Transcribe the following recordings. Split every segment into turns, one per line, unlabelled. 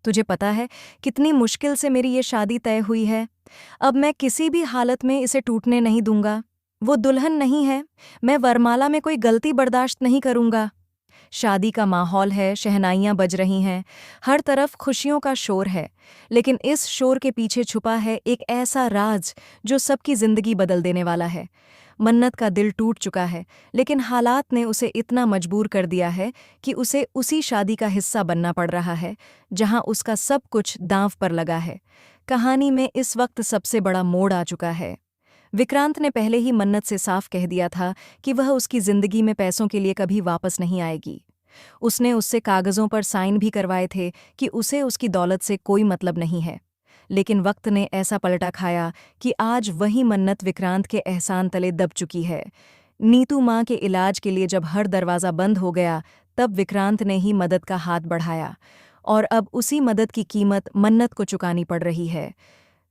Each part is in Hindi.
तुझे पता है कितनी मुश्किल से मेरी ये शादी तय हुई है। अब मैं किसी भी हालत में इसे टूटने नहीं दूंगा। वो दुल्हन नहीं है। मैं वरमाला में कोई गलती बर्दाश्त नहीं करूंगा। शादी का माहौल है, शहनाइयां बज रही हैं, हर तरफ खुशियों का शोर है। लेकिन इस शोर के पीछे छुपा है एक ऐसा राज जो सबकी जिंदगी बदल देने वाला है। मन्नत का दिल टूट चुका है, लेकिन हालात ने उसे इतना मजबूर कर दिया है कि उसे उसी शादी का हिस्सा बनना पड़ रहा है जहां उसका सब कुछ दांव पर लगा है। कहानी में इस वक्त सबसे बड़ा मोड़ आ चुका है। विक्रांत ने पहले ही मन्नत से साफ कह दिया था कि वह उसकी जिंदगी में पैसों के लिए कभी वापस नहीं आएगी। उसने उससे कागजों पर साइन भी करवाए थे कि उसे उसकी दौलत से कोई मतलब नहीं है। लेकिन वक्त ने ऐसा पलटा खाया कि आज वही मन्नत विक्रांत के एहसान तले दब चुकी है। नीतू माँ के इलाज के लिए जब हर दरवाज़ा बंद हो गया, तब विक्रांत ने ही मदद का हाथ बढ़ाया, और अब उसी मदद की कीमत मन्नत को चुकानी पड़ रही है।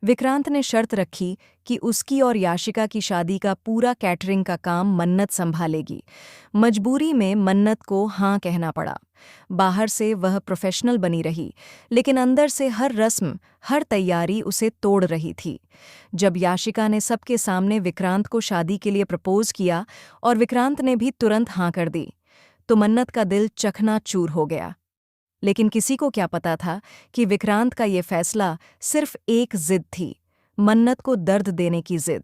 विक्रांत ने शर्त रखी कि उसकी और याशिका की शादी का पूरा कैटरिंग का काम मन्नत संभालेगी। मजबूरी में मन्नत को हाँ कहना पड़ा। बाहर से वह प्रोफेशनल बनी रही, लेकिन अंदर से हर रस्म, हर तैयारी उसे तोड़ रही थी। जब याशिका ने सबके सामने विक्रांत को शादी के लिए प्रपोज किया और विक्रांत ने भी तुरंत हाँ कर दी, तो मन्नत का दिल चकनाचूर हो गया। लेकिन किसी को क्या पता था कि विक्रांत का ये फैसला सिर्फ एक जिद थी, मन्नत को दर्द देने की जिद।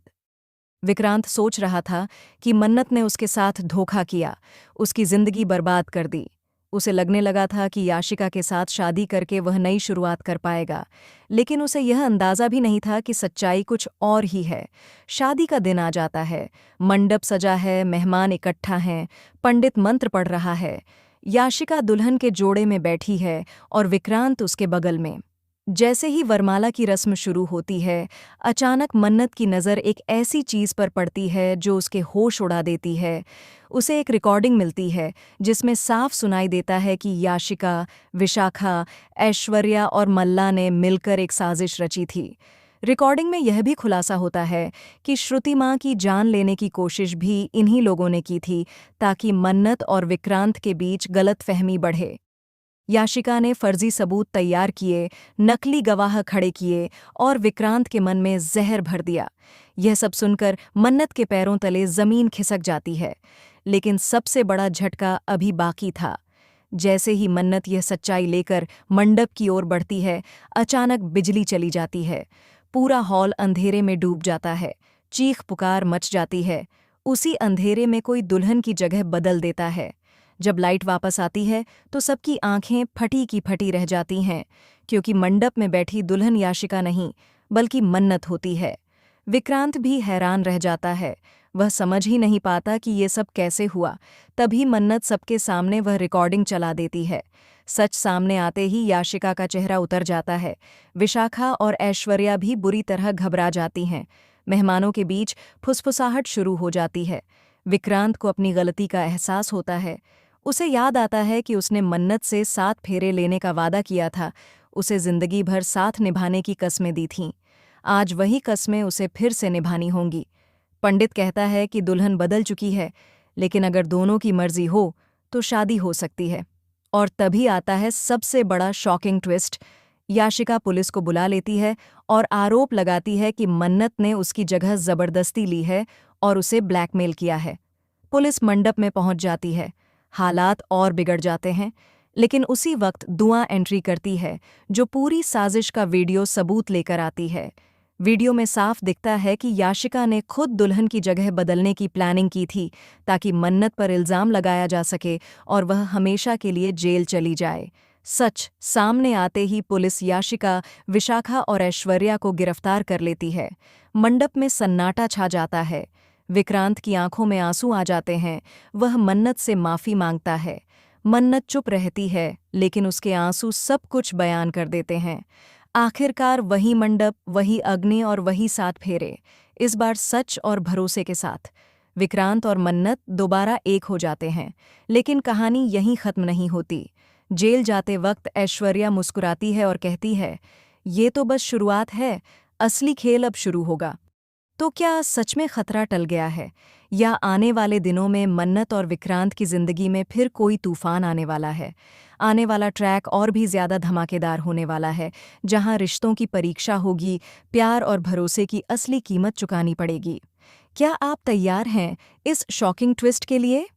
विक्रांत सोच रहा था कि मन्नत ने उसके साथ धोखा किया, उसकी जिंदगी बर्बाद कर दी। उसे लगने लगा था कि याशिका के साथ शादी करके वह नई शुरुआत कर पाएगा, लेकिन उसे यह अंदाजा भी नहीं था कि सच्चाई कुछ और ही है। शादी का दिन आ जाता है, मंडप सजा है, मेहमान इकट्ठा हैं, पंडित मंत्र पढ़ रहा है। याशिका दुल्हन के जोड़े में बैठी है और विक्रांत उसके बगल में। जैसे ही वरमाला की रस्म शुरू होती है, अचानक मन्नत की नज़र एक ऐसी चीज़ पर पड़ती है जो उसके होश उड़ा देती है। उसे एक रिकॉर्डिंग मिलती है जिसमें साफ सुनाई देता है कि याशिका, विशाखा, ऐश्वर्या और मल्ला ने मिलकर एक साजिश रची थी। रिकॉर्डिंग में यह भी खुलासा होता है कि श्रुति माँ की जान लेने की कोशिश भी इन्हीं लोगों ने की थी, ताकि मन्नत और विक्रांत के बीच गलतफहमी बढ़े। याशिका ने फर्जी सबूत तैयार किए, नकली गवाह खड़े किए और विक्रांत के मन में जहर भर दिया। यह सब सुनकर मन्नत के पैरों तले जमीन खिसक जाती है। लेकिन सबसे बड़ा झटका अभी बाकी था। जैसे ही मन्नत यह सच्चाई लेकर मंडप की ओर बढ़ती है, अचानक बिजली चली जाती है। पूरा हॉल अंधेरे में डूब जाता है। चीख पुकार मच जाती है। उसी अंधेरे में कोई दुल्हन की जगह बदल देता है। जब लाइट वापस आती है तो सबकी आंखें फटी की फटी रह जाती हैं, क्योंकि मंडप में बैठी दुल्हन याशिका नहीं, बल्कि मन्नत होती है। विक्रांत भी हैरान रह जाता है। वह समझ ही नहीं पाता कि ये सब कैसे हुआ। तभी मन्नत सबके सामने वह रिकॉर्डिंग चला देती है। सच सामने आते ही याशिका का चेहरा उतर जाता है। विशाखा और ऐश्वर्या भी बुरी तरह घबरा जाती हैं। मेहमानों के बीच फुसफुसाहट शुरू हो जाती है। विक्रांत को अपनी गलती का एहसास होता है। उसे याद आता है कि उसने मन्नत से 7 फेरे लेने का वादा किया था, उसे जिंदगी भर साथ निभाने की कस्में दी थीं। आज वही कस्में उसे फिर से निभानी होंगी। पंडित कहता है कि दुल्हन बदल चुकी है, लेकिन अगर दोनों की मर्जी हो तो शादी हो सकती है। और तभी आता है सबसे बड़ा शॉकिंग ट्विस्ट। याशिका पुलिस को बुला लेती है और आरोप लगाती है कि मन्नत ने उसकी जगह जबरदस्ती ली है और उसे ब्लैकमेल किया है। पुलिस मंडप में पहुंच जाती है। हालात और बिगड़ जाते हैं, लेकिन उसी वक्त दुआ एंट्री करती है, जो पूरी साजिश का वीडियो सबूत लेकर आती है। वीडियो में साफ दिखता है कि याशिका ने खुद दुल्हन की जगह बदलने की प्लानिंग की थी, ताकि मन्नत पर इल्ज़ाम लगाया जा सके और वह हमेशा के लिए जेल चली जाए। सच सामने आते ही पुलिस याशिका, विशाखा और ऐश्वर्या को गिरफ्तार कर लेती है। मंडप में सन्नाटा छा जाता है। विक्रांत की आंखों में आंसू आ जाते हैं। वह मन्नत से माफ़ी मांगता है। मन्नत चुप रहती है, लेकिन उसके आंसू सब कुछ बयान कर देते हैं। आखिरकार वही मंडप, वही अग्नि और वही 7 फेरे, इस बार सच और भरोसे के साथ। विक्रांत और मन्नत दोबारा एक हो जाते हैं, लेकिन कहानी यहीं ख़त्म नहीं होती। जेल जाते वक्त ऐश्वर्या मुस्कुराती है और कहती है, ये तो बस शुरुआत है, असली खेल अब शुरू होगा। तो क्या सच में खतरा टल गया है, या आने वाले दिनों में मन्नत और विक्रांत की जिंदगी में फिर कोई तूफान आने वाला है? आने वाला ट्रैक और भी ज्यादा धमाकेदार होने वाला है, जहां रिश्तों की परीक्षा होगी, प्यार और भरोसे की असली कीमत चुकानी पड़ेगी। क्या आप तैयार हैं इस शॉकिंग ट्विस्ट के लिए?